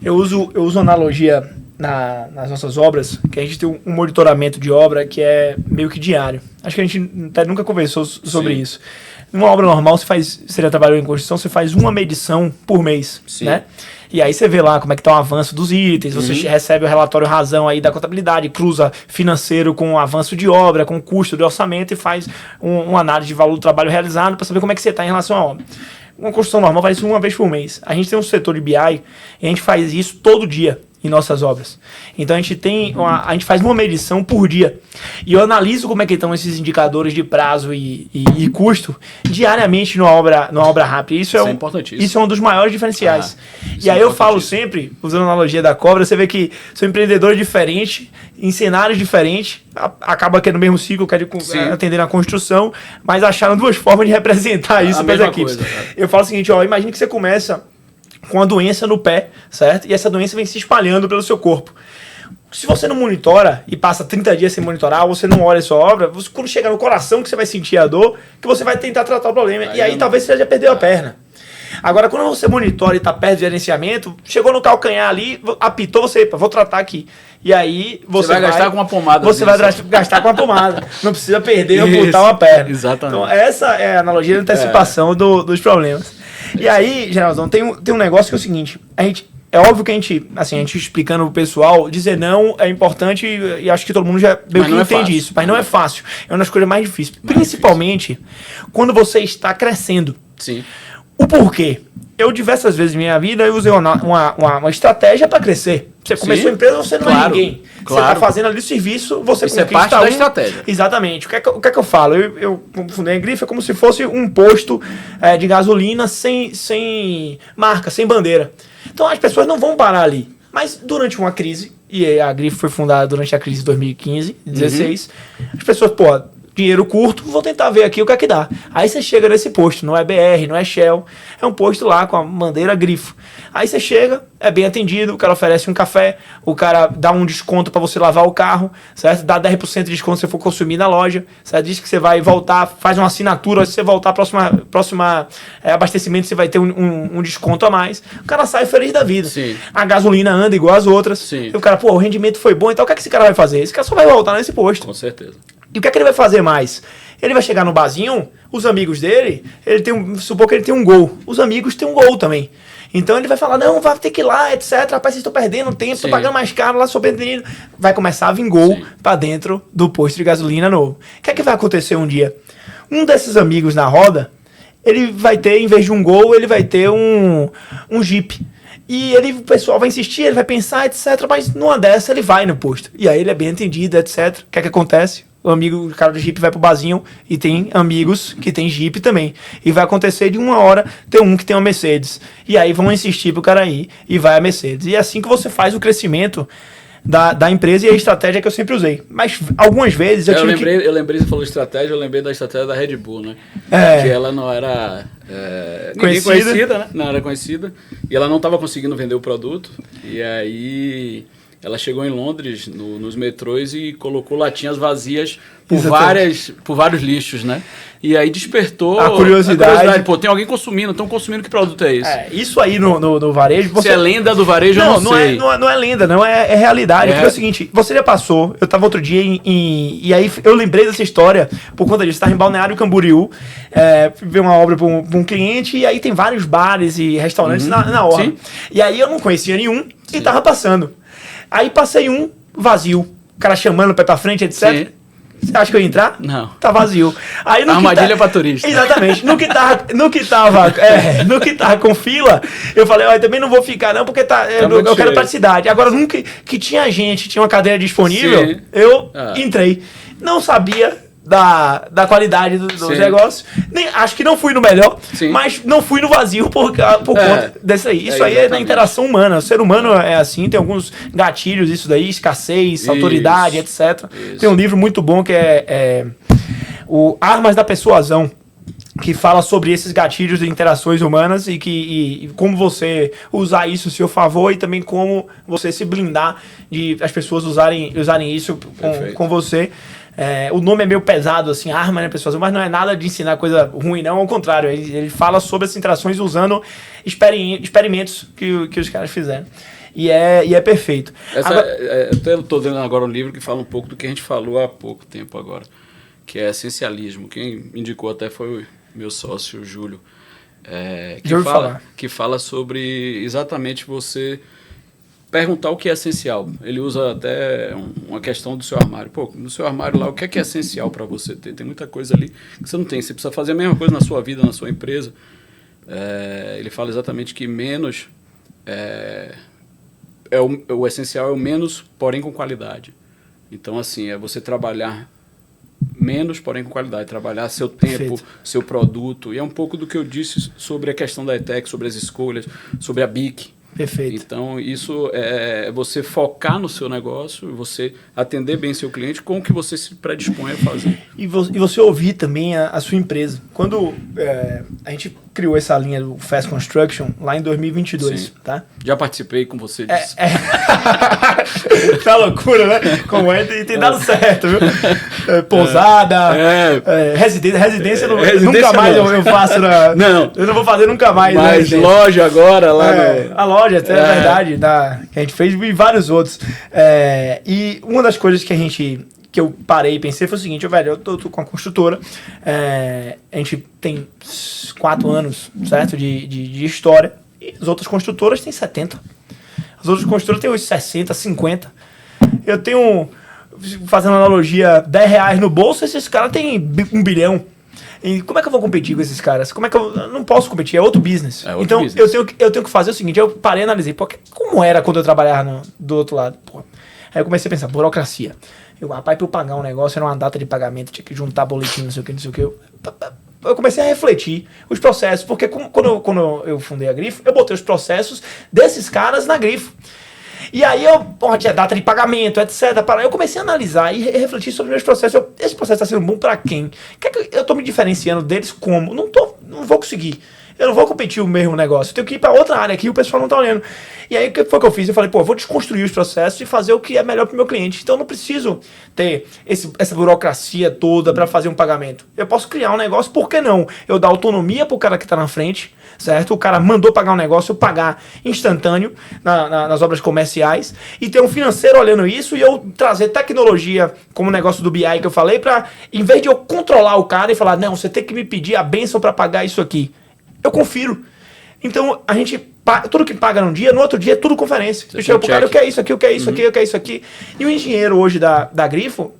Speaker 1: Eu uso uma analogia nas nossas obras, que a gente tem um monitoramento de obra que é meio que diário. Acho que a gente até nunca conversou sobre isso. Numa obra normal, você já trabalhou em construção, você faz uma medição por mês, né? E aí você vê lá como é que tá o avanço dos itens, você recebe o relatório razão aí da contabilidade, cruza financeiro com o avanço de obra, com o custo do orçamento e faz uma análise de valor do trabalho realizado para saber como é que você está em relação à obra. Uma construção normal faz isso uma vez por mês. A gente tem um setor de BI e a gente faz isso todo dia em nossas obras. Então a gente faz uma medição por dia. E eu analiso como é que estão esses indicadores de prazo e custo diariamente numa obra rápida. Isso é importantíssimo. Isso é um dos maiores diferenciais. E aí eu falo sempre, usando a analogia da cobra, você vê que são empreendedores diferentes, em cenários diferentes, acaba que é no mesmo ciclo, quer atender na construção, mas acharam duas formas de representar isso para as equipes. Eu falo o seguinte, imagine que você começa com uma doença no pé, certo? E essa doença vem se espalhando pelo seu corpo. Se você não monitora e passa 30 dias sem monitorar, ou você não olha a sua obra, quando chegar no coração que você vai sentir a dor, que você vai tentar tratar o problema. E aí talvez você já perdeu a perna. Agora, quando você monitora e está perto do gerenciamento, chegou no calcanhar ali, apitou, você, vou tratar aqui. E aí você vai gastar com uma pomada. Você vai gastar com uma pomada. Não precisa perder ou botar uma perna.
Speaker 2: Exatamente.
Speaker 1: Então, essa é a analogia de antecipação dos problemas. E aí, Geraldão, tem um negócio que é o seguinte, é óbvio que a gente explicando pro pessoal, dizer não é importante e acho que todo mundo já meio que entende isso, mas não é fácil. É uma das coisas mais difíceis, principalmente quando você está crescendo.
Speaker 2: Sim.
Speaker 1: O porquê? Eu diversas vezes na minha vida eu usei uma estratégia para crescer. Você começou a empresa, você não é ninguém. Você está fazendo ali o serviço, você
Speaker 2: conquista. Isso é parte da estratégia.
Speaker 1: Exatamente. O que é que eu falo? Eu fundei a Grifo como se fosse um posto de gasolina sem marca, sem bandeira. Então as pessoas não vão parar ali. Mas durante uma crise, e a Grifo foi fundada durante a crise de 2015, 2016, as pessoas, dinheiro curto, vou tentar ver aqui o que é que dá. Aí você chega nesse posto, não é BR, não é Shell, é um posto lá com a bandeira Grifo. Aí você chega, é bem atendido, o cara oferece um café, o cara dá um desconto para você lavar o carro, certo? Dá 10% de desconto se você for consumir na loja, certo? Diz que você vai voltar, faz uma assinatura, se você voltar próxima abastecimento, você vai ter um desconto a mais. O cara sai feliz da vida.
Speaker 2: Sim.
Speaker 1: A gasolina anda igual as outras.
Speaker 2: Sim.
Speaker 1: E o cara, o rendimento foi bom, então o que é que esse cara vai fazer? Esse cara só vai voltar nesse posto.
Speaker 2: Com certeza.
Speaker 1: E o que é que ele vai fazer mais? Ele vai chegar no barzinho, os amigos dele, supor que ele tem um gol. Os amigos têm um gol também. Então ele vai falar, não, vai ter que ir lá, etc. Rapaz, vocês estão perdendo tempo, estão pagando mais caro lá, sobrevendendo. Vai começar a vir gol para dentro do posto de gasolina novo. O que é que vai acontecer um dia? Um desses amigos na roda, ele vai ter, em vez de um gol, ele vai ter um Jeep. E o pessoal vai insistir, ele vai pensar, etc. Mas numa dessa ele vai no posto. E aí ele é bem entendido, etc. O que é que acontece? O cara do Jeep vai pro barzinho e tem amigos que tem Jeep também. E vai acontecer de uma hora ter um que tem uma Mercedes. E aí vão insistir pro cara ir e vai a Mercedes. E é assim que você faz o crescimento da empresa e a estratégia que eu sempre usei. Mas algumas vezes eu
Speaker 2: lembrei, você falou estratégia, eu lembrei da estratégia da Red Bull, né? Que ela não era conhecida, né? Não era conhecida. E ela não estava conseguindo vender o produto. E aí ela chegou em Londres, nos metrôs, e colocou latinhas vazias por vários lixos, né? E aí despertou
Speaker 1: a curiosidade.
Speaker 2: Pô, tem alguém consumindo, estão consumindo, que produto é esse?
Speaker 1: Isso aí no varejo...
Speaker 2: Se é lenda do varejo, eu não sei.
Speaker 1: Não é lenda, não é realidade. Porque é o seguinte, você já passou, eu estava outro dia e aí eu lembrei dessa história por conta disso. Estava em Balneário Camboriú, ver uma obra para um cliente, e aí tem vários bares e restaurantes na orla. Sim. E aí eu não conhecia nenhum e estava passando. Aí passei um vazio, o cara chamando pra frente, etc. Sim. Você acha que eu ia entrar?
Speaker 2: Não.
Speaker 1: Tá vazio. Aí,
Speaker 2: armadilha pra turista.
Speaker 1: Exatamente. No que tava com fila, eu falei, eu também não vou ficar não, porque eu quero praticidade. Agora, nunca que tinha uma cadeira disponível, sim, eu entrei. Não sabia da qualidade dos negócios. Acho que não fui no melhor, sim, mas não fui no vazio por conta desse aí. Isso aí é na interação humana. O ser humano é assim, tem alguns gatilhos, isso daí, escassez, autoridade, etc. Isso. Tem um livro muito bom que é o Armas da Persuasão, que fala sobre esses gatilhos de interações humanas e como você usar isso a seu favor e também como você se blindar de as pessoas usarem isso com você O nome é meio pesado, assim, arma, né, pessoas, mas não é nada de ensinar coisa ruim, não, ao contrário, ele fala sobre as interações usando experimentos que os caras fizeram. E é perfeito.
Speaker 2: Eu estou lendo agora um livro que fala um pouco do que a gente falou há pouco tempo agora, que é essencialismo. Quem indicou até foi o meu sócio, o Júlio, que fala sobre exatamente você perguntar o que é essencial. Ele usa até uma questão do seu armário. Pô, no seu armário lá, o que é essencial para você ter? Tem muita coisa ali que você não tem. Você precisa fazer a mesma coisa na sua vida, na sua empresa. Ele fala exatamente que menos... o essencial é o menos, porém com qualidade. Então, assim, é você trabalhar menos, porém com qualidade. Trabalhar seu tempo, perfeito, seu produto. E é um pouco do que eu disse sobre a questão da ETEC, sobre as escolhas, sobre a BIC.
Speaker 1: Perfeito.
Speaker 2: Então, isso é você focar no seu negócio, você atender bem seu cliente com o que você se predispõe a fazer.
Speaker 1: E você ouvir também a sua empresa. Quando a gente criou essa linha do Fast Construction lá em 2022, sim, tá?
Speaker 2: Já participei com você disso.
Speaker 1: Tá loucura, né? Como e tem dado certo, viu? Pousada, residência, nunca mais eu faço não. Eu não vou fazer nunca mais.
Speaker 2: Mas loja agora lá
Speaker 1: a loja, é verdade, que a gente fez e vários outros. E uma das coisas que eu parei e pensei foi o seguinte, velho, eu tô com a construtora, a gente tem 4 anos, certo, de história, e as outras construtoras têm 70. As outras construtoras têm uns 60, 50. Eu tenho, fazendo analogia, R$10 no bolso, esses caras têm 1 bilhão. E como é que eu vou competir com esses caras? Como é que eu não posso competir? É outro business. Então, business. Eu tenho que fazer o seguinte, eu parei e analisei, porque como era quando eu trabalhava do outro lado? Aí eu comecei a pensar, burocracia. Rapaz, pra eu pagar um negócio, era uma data de pagamento, tinha que juntar boletim, não sei o que. Eu comecei a refletir os processos, porque quando eu fundei a Grifo, eu botei os processos desses caras na Grifo. E aí tinha data de pagamento, etc. Eu comecei a analisar e refletir sobre meus processos. Esse processo está sendo bom para quem? Eu estou me diferenciando deles como? Não vou conseguir. Eu não vou competir o mesmo negócio. Eu tenho que ir para outra área aqui e o pessoal não está olhando. E aí o que foi que eu fiz? Eu falei, eu vou desconstruir os processos e fazer o que é melhor para o meu cliente. Então eu não preciso ter essa burocracia toda para fazer um pagamento. Eu posso criar um negócio, por que não? Eu dar autonomia para o cara que está na frente, certo? O cara mandou pagar um negócio, eu pagar instantâneo nas obras comerciais e ter um financeiro olhando isso e eu trazer tecnologia como o negócio do BI que eu falei para, em vez de eu controlar o cara e falar, não, você tem que me pedir a bênção para pagar isso aqui. Eu confiro. Então, a gente tudo que paga num dia, no outro dia é tudo conferência. Eu chego pro cara, eu quero isso aqui, eu quero isso aqui, eu quero isso aqui. E o engenheiro hoje da Grifo,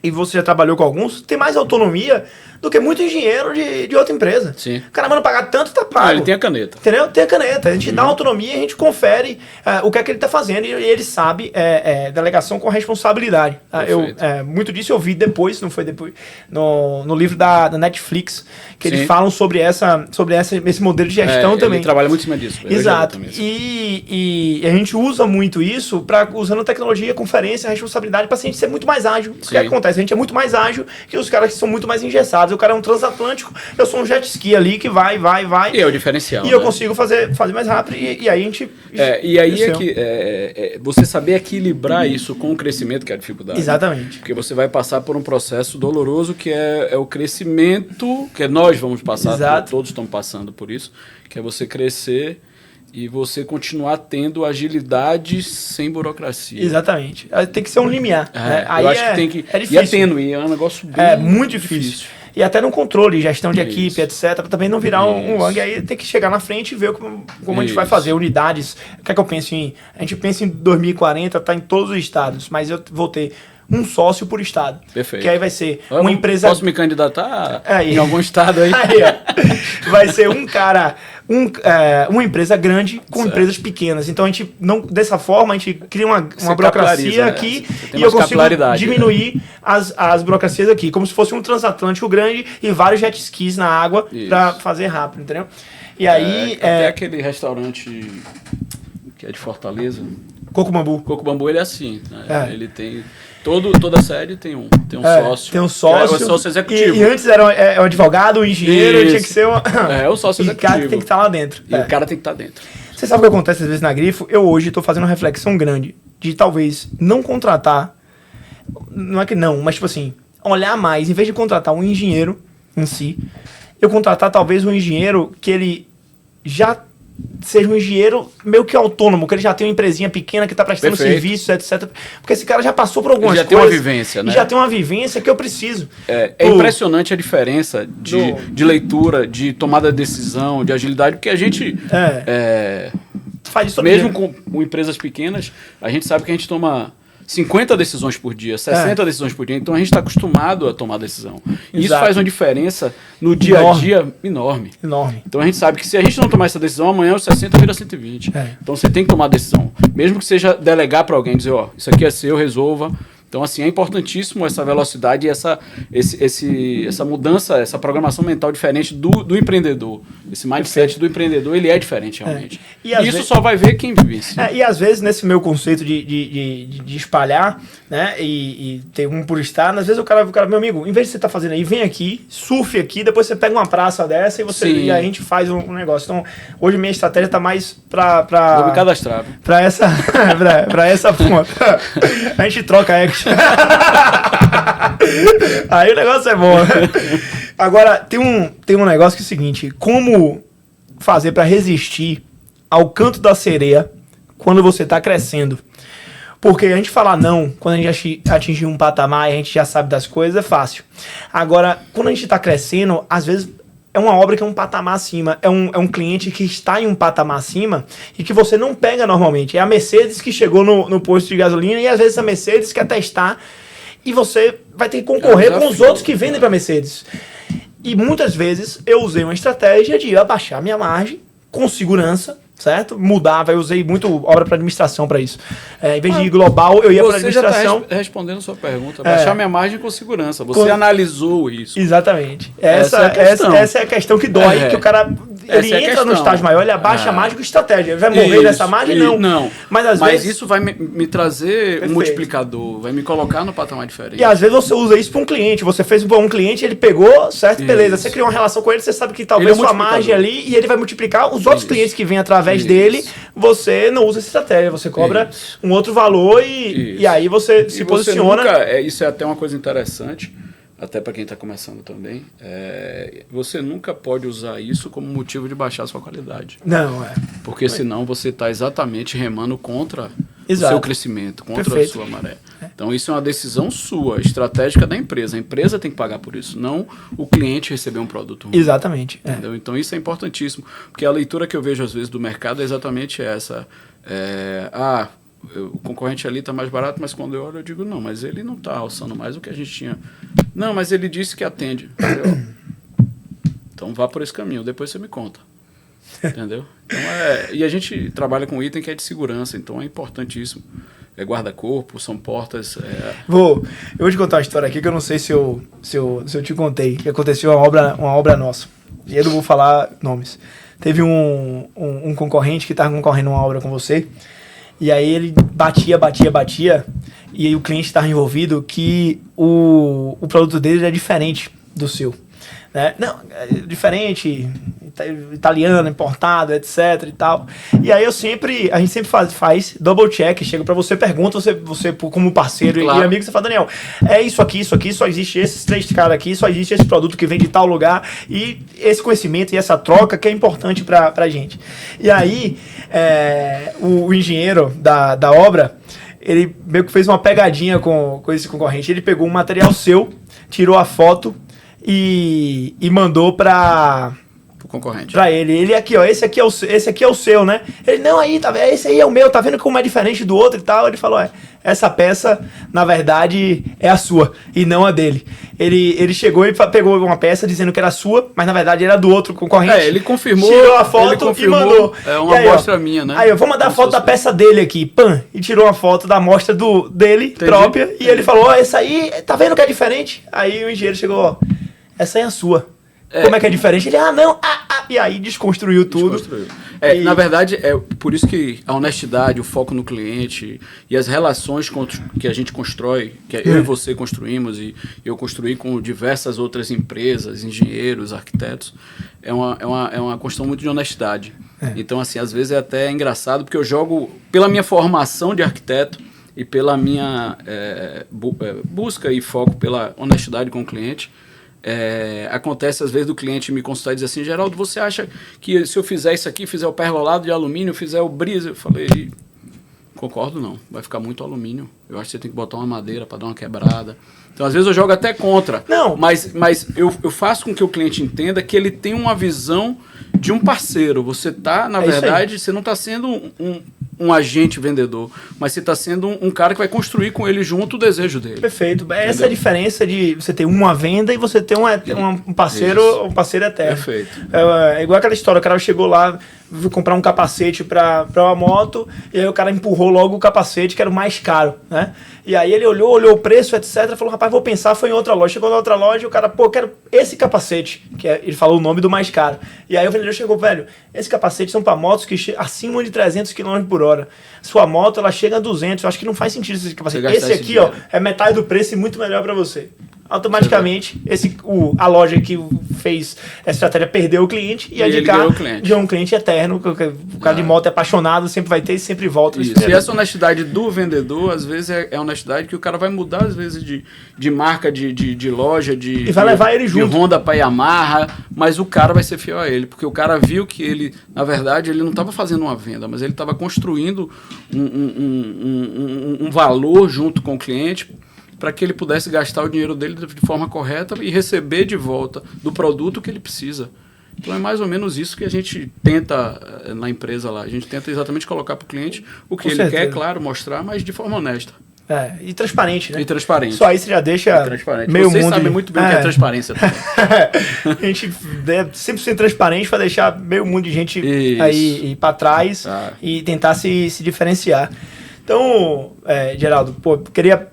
Speaker 1: e você já trabalhou com alguns, tem mais autonomia do que muito engenheiro de outra empresa.
Speaker 2: Sim.
Speaker 1: O cara manda pagar tanto, tá pago.
Speaker 2: Ele tem a caneta.
Speaker 1: Entendeu? Tem a caneta. A gente dá autonomia, a gente confere o que é que ele tá fazendo e ele sabe delegação com responsabilidade. Muito disso eu vi depois, não foi depois, no livro da Netflix, que eles falam sobre esse modelo de gestão também.
Speaker 2: Ele trabalha muito em cima disso.
Speaker 1: Exato. E a gente usa muito isso usando tecnologia, conferência, responsabilidade para a gente ser muito mais ágil. O que acontece? A gente é muito mais ágil que os caras que são muito mais engessados. O cara é um transatlântico, eu sou um jet ski ali que vai.
Speaker 2: E é o diferencial.
Speaker 1: E eu consigo fazer mais rápido e aí a gente...
Speaker 2: E aí você saber equilibrar isso com o crescimento, que é a dificuldade.
Speaker 1: Exatamente.
Speaker 2: Porque você vai passar por um processo doloroso que é o crescimento, que nós vamos passar, todos estão passando por isso, que é você crescer e você continuar tendo agilidade sem burocracia.
Speaker 1: Exatamente. Tem que ser um limiar.
Speaker 2: Eu acho que tem que...
Speaker 1: É difícil.
Speaker 2: E é tênue, é um negócio bem
Speaker 1: muito difícil. E até no controle, gestão de equipe, etc. Pra também não virar um Wang. Aí tem que chegar na frente e ver como a gente vai fazer. Unidades. O que é que eu penso em... A gente pensa em 2040, tá em todos os estados. Mas eu vou ter um sócio por estado.
Speaker 2: Perfeito.
Speaker 1: Que aí vai ser uma empresa...
Speaker 2: Posso me candidatar em algum estado aí?
Speaker 1: Vai ser um cara... uma empresa grande com empresas pequenas. Então, a gente não, dessa forma, a gente cria uma burocracia aqui e eu consigo diminuir as burocracias aqui. Como se fosse um transatlântico grande e vários jet skis na água para fazer rápido, entendeu? E aí...
Speaker 2: Até aquele restaurante que é de Fortaleza...
Speaker 1: Coco Bambu.
Speaker 2: Coco Bambu, ele é assim. Né? Ele tem... Toda sócio. Tem um sócio.
Speaker 1: Tem um sócio.
Speaker 2: É o sócio executivo.
Speaker 1: E antes era um advogado, um engenheiro, tinha que ser
Speaker 2: o sócio executivo.
Speaker 1: E o cara tem que estar lá dentro.
Speaker 2: E o cara tem que estar dentro.
Speaker 1: Você sabe o que acontece às vezes na Grifo? Eu hoje estou fazendo uma reflexão grande de talvez não contratar, não é que não, mas tipo assim, olhar mais, em vez de contratar um engenheiro em si, eu contratar talvez um engenheiro que ele já seja um engenheiro meio que autônomo, que ele já tem uma empresinha pequena que está prestando serviços, etc. Porque esse cara já passou por algumas coisas.
Speaker 2: Já tem uma vivência, né?
Speaker 1: Já tem uma vivência que eu preciso.
Speaker 2: É impressionante a diferença de leitura, de tomada de decisão, de agilidade, porque a gente... faz isso mesmo com empresas pequenas, a gente sabe que a gente toma 50 decisões por dia, 60 decisões por dia, então a gente está acostumado a tomar decisão. E isso faz uma diferença no dia a dia enorme. Então a gente sabe que se a gente não tomar essa decisão, amanhã os 60 vira 120. Então você tem que tomar decisão. Mesmo que seja delegar para alguém, dizer, ó, isso aqui é seu, resolva. Então, assim, é importantíssimo essa velocidade e essa mudança, essa programação mental diferente do empreendedor. Esse mindset do empreendedor, ele é diferente, realmente. E isso só vai ver quem vive isso.
Speaker 1: E, às vezes, nesse meu conceito de espalhar, né, e ter um por estar, às vezes o cara, meu amigo, em vez de você estar fazendo aí, vem aqui, surfe aqui, depois você pega uma praça dessa e a gente faz um negócio. Então, hoje minha estratégia está mais
Speaker 2: Vou me cadastrar.
Speaker 1: Pra essa ponta. A gente troca action. Aí o negócio é bom. Agora, tem um negócio que é o seguinte: como fazer para resistir ao canto da sereia quando você está crescendo? Porque a gente falar não, quando a gente atingir um patamar e a gente já sabe das coisas, é fácil. Agora, quando a gente está crescendo, às vezes é uma obra que é um patamar acima, é um cliente que está em um patamar acima e que você não pega normalmente. É a Mercedes que chegou no posto de gasolina e às vezes a Mercedes quer testar e você vai ter que concorrer com os outros que vendem para a Mercedes. E muitas vezes eu usei uma estratégia de abaixar minha margem com segurança, certo? Mudava, eu usei muito obra para administração para isso. Em vez de ir global, eu ia para administração.
Speaker 2: Você já está respondendo a sua pergunta. Baixar minha margem com segurança. Você analisou isso.
Speaker 1: Exatamente. Essa é a questão que dói, que o cara ele entra no estágio maior, ele abaixa a margem com estratégia. Ele vai morrer nessa margem? Não. Mas às vezes
Speaker 2: isso vai me trazer um multiplicador, vai me colocar no patamar diferente.
Speaker 1: E às vezes você usa isso para um cliente. Você fez para um cliente, ele pegou, certo? Beleza. Você criou uma relação com ele, você sabe que talvez sua margem ali, e ele vai multiplicar. Os outros clientes que vêm através dele, você não usa essa estratégia. Você cobra um outro valor e aí você se posiciona.
Speaker 2: Isso é até uma coisa interessante, até para quem está começando também. Você nunca pode usar isso como motivo de baixar a sua qualidade.
Speaker 1: Não,
Speaker 2: Porque senão você está exatamente remando contra o seu crescimento, contra a sua maré. Então isso é uma decisão sua, estratégica da empresa. A empresa tem que pagar por isso, não o cliente receber um produto ruim.
Speaker 1: Exatamente.
Speaker 2: Entendeu? Então isso é importantíssimo, porque a leitura que eu vejo às vezes do mercado é exatamente essa. O concorrente ali está mais barato, mas quando eu olho eu digo, não, mas ele não está alçando mais o que a gente tinha. Não, mas ele disse que atende. Então vá por esse caminho, depois você me conta. Entendeu? Então, e a gente trabalha com item que é de segurança, então é importantíssimo. É guarda-corpo, são portas.
Speaker 1: Eu vou te contar uma história aqui que eu não sei se eu te contei, que aconteceu uma obra nossa. E eu não vou falar nomes. Teve um concorrente que estava concorrendo uma obra com você. E aí ele batia, e aí o cliente estava envolvido que o produto dele era diferente do seu. Né? Não, é diferente, italiano, importado, etc e tal. E aí a gente sempre faz double check, chega pra você, pergunta, você como parceiro e amigo, você fala, Daniel, é isso aqui, só existe esses 3 caras aqui, só existe esse produto que vem de tal lugar, e esse conhecimento e essa troca que é importante pra gente. E aí, o engenheiro da obra, ele meio que fez uma pegadinha com esse concorrente. Ele pegou um material seu, tirou a foto e mandou para
Speaker 2: o concorrente.
Speaker 1: Para ele. Ele aqui, ó, esse aqui é o seu, né? Ele, não, aí, tá, esse aí é o meu, tá vendo como é diferente do outro e tal? Ele falou, essa peça, na verdade, é a sua e não a dele. Ele chegou e pegou uma peça dizendo que era sua, mas na verdade era do outro concorrente.
Speaker 2: Ele confirmou.
Speaker 1: Tirou a foto e mandou.
Speaker 2: É uma amostra minha, né?
Speaker 1: Aí eu vou mandar a foto da peça dele aqui, e tirou uma foto da amostra dele, própria, e ele falou, essa aí, tá vendo que é diferente? Aí o engenheiro chegou, essa aí é a sua. Como é que é diferente? Ele, não, e aí desconstruiu tudo.
Speaker 2: Na verdade, é por isso que a honestidade, o foco no cliente e as relações que a gente constrói, que eu e você construímos e eu construí com diversas outras empresas, engenheiros, arquitetos, é uma questão muito de honestidade. Então, assim, às vezes é até engraçado, porque eu jogo, pela minha formação de arquiteto, e pela minha busca e foco pela honestidade com o cliente. Acontece às vezes do cliente me consultar e dizer assim: Geraldo, você acha que se eu fizer isso aqui, fizer o pergolado de alumínio, fizer o brise, eu falei, concordo não, vai ficar muito alumínio, eu acho que você tem que botar uma madeira para dar uma quebrada. Então às vezes eu jogo até contra,
Speaker 1: não,
Speaker 2: mas eu faço com que o cliente entenda que ele tem uma visão de um parceiro. Você tá, na verdade, você não está sendo um agente vendedor, mas você está sendo um cara que vai construir com ele junto o desejo dele.
Speaker 1: Perfeito. Essa é a diferença de você ter uma venda e você ter um parceiro, um parceiro eterno.
Speaker 2: Perfeito.
Speaker 1: É igual aquela história, o cara chegou lá, viu comprar um capacete para uma moto, e aí o cara empurrou logo o capacete, que era o mais caro, né? E aí ele olhou o preço, etc, falou, rapaz, vou pensar, foi em outra loja. Chegou na outra loja, o cara, pô, quero esse capacete, ele falou o nome do mais caro. E aí o vendedor chegou, velho, esses capacetes são para motos que acima de 300 km por hora. Sua moto, ela chega a 200, eu acho que não faz sentido esse capacete. Esse aqui, ó, é metade do preço e muito melhor para você. Automaticamente, a loja que fez essa estratégia perdeu o cliente e a de cá de um cliente eterno. O cara de moto é apaixonado, sempre vai ter e sempre volta.
Speaker 2: Isso. E essa honestidade do vendedor, às vezes, é honestidade que o cara vai mudar, às vezes, de marca, de loja, e
Speaker 1: vai levar ele junto.
Speaker 2: De Honda para Yamaha, mas o cara vai ser fiel a ele, porque o cara viu que ele, na verdade, ele não estava fazendo uma venda, mas ele estava construindo um valor junto com o cliente, para que ele pudesse gastar o dinheiro dele de forma correta e receber de volta do produto que ele precisa. Então é mais ou menos isso que a gente tenta na empresa lá. A gente tenta exatamente colocar para o cliente o que ele quer, claro, mostrar, mas de forma honesta.
Speaker 1: E transparente, né?
Speaker 2: E transparente.
Speaker 1: Só aí você já deixa meio
Speaker 2: Vocês
Speaker 1: mundo...
Speaker 2: sabem muito bem o que é transparência também.
Speaker 1: A gente é 100% transparente para deixar meio mundo de gente aí ir para trás e tentar se diferenciar. Então, Geraldo, pô, queria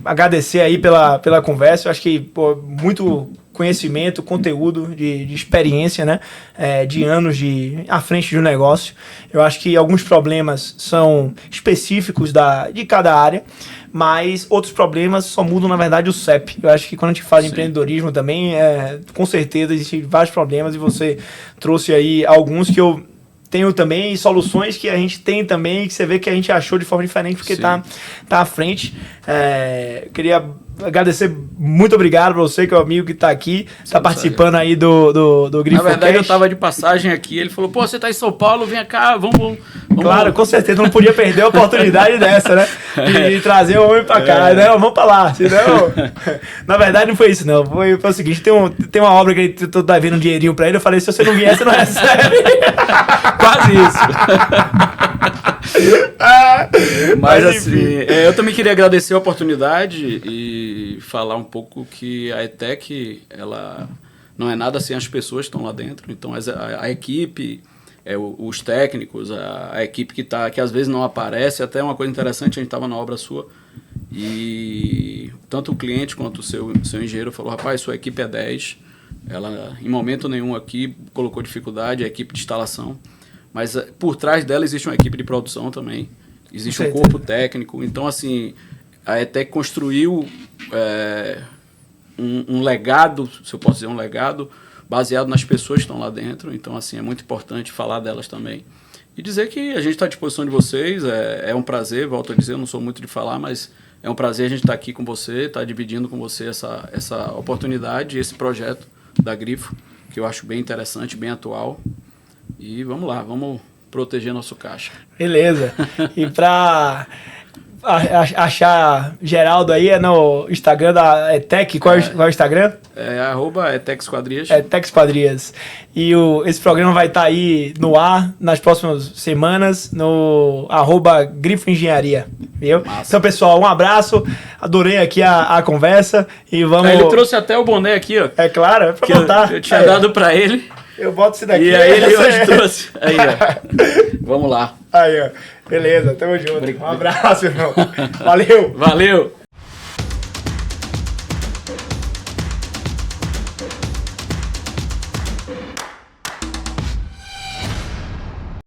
Speaker 1: agradecer aí pela conversa. Eu acho que muito conhecimento, conteúdo de experiência, né? De anos à frente de um negócio. Eu acho que alguns problemas são específicos de cada área, mas outros problemas só mudam, na verdade, o CEP. Eu acho que quando a gente fala de empreendedorismo também, com certeza existem vários problemas e você trouxe aí alguns que eu tenho também, soluções que a gente tem também, que você vê que a gente achou de forma diferente, porque tá à frente. Queria agradecer, muito obrigado para você, que é o amigo que está aqui, está participando aí do GrifoCast.
Speaker 2: Na verdade, eu estava de passagem aqui, ele falou, pô, você está em São Paulo, vem cá, vamos.
Speaker 1: Claro, com certeza, não podia perder a oportunidade dessa, né? De trazer o homem para cá, né? Vamos para lá, senão... Na verdade, não foi isso, não. Foi o seguinte, tem uma obra que ele tá vendo um dinheirinho para ele, eu falei, se você não vier, você não recebe.
Speaker 2: Quase isso. Mas assim, eu também queria agradecer a oportunidade e falar um pouco que a ETEC, ela não é nada sem as pessoas que estão lá dentro. Então a equipe, os técnicos, a equipe que às vezes não aparece, até uma coisa interessante, a gente estava na obra sua e tanto o cliente quanto o seu engenheiro falou, rapaz, sua equipe é 10, ela em momento nenhum aqui colocou dificuldade, a equipe de instalação. Mas por trás dela existe uma equipe de produção também, existe um corpo técnico. Então, assim, a ETEC construiu um legado, se eu posso dizer, um legado baseado nas pessoas que estão lá dentro. Então, assim, é muito importante falar delas também. E dizer que a gente está à disposição de vocês, é um prazer, volto a dizer, eu não sou muito de falar, mas é um prazer a gente estar aqui com você, estar dividindo com você essa oportunidade, esse projeto da Grifo, que eu acho bem interessante, bem atual. E vamos lá, vamos proteger nosso caixa.
Speaker 1: Beleza. E para achar Geraldo aí no Instagram da ETEC, qual é o Instagram?
Speaker 2: @ETEC Esquadrias.
Speaker 1: ETEC Esquadrias. E esse programa vai estar aí no ar nas próximas semanas, no @Grifo Engenharia. Viu?
Speaker 2: Massa.
Speaker 1: Então, pessoal, um abraço. Adorei aqui a conversa. E vamos...
Speaker 2: Ele trouxe até o boné aqui, ó.
Speaker 1: É claro, é pra botar.
Speaker 2: Eu tinha dado pra ele.
Speaker 1: Eu boto esse daqui.
Speaker 2: E aí ele hoje trouxe. Aí, ó. Vamos lá.
Speaker 1: Aí, ó. Beleza, tamo junto. Um abraço, irmão. Valeu.
Speaker 2: Valeu.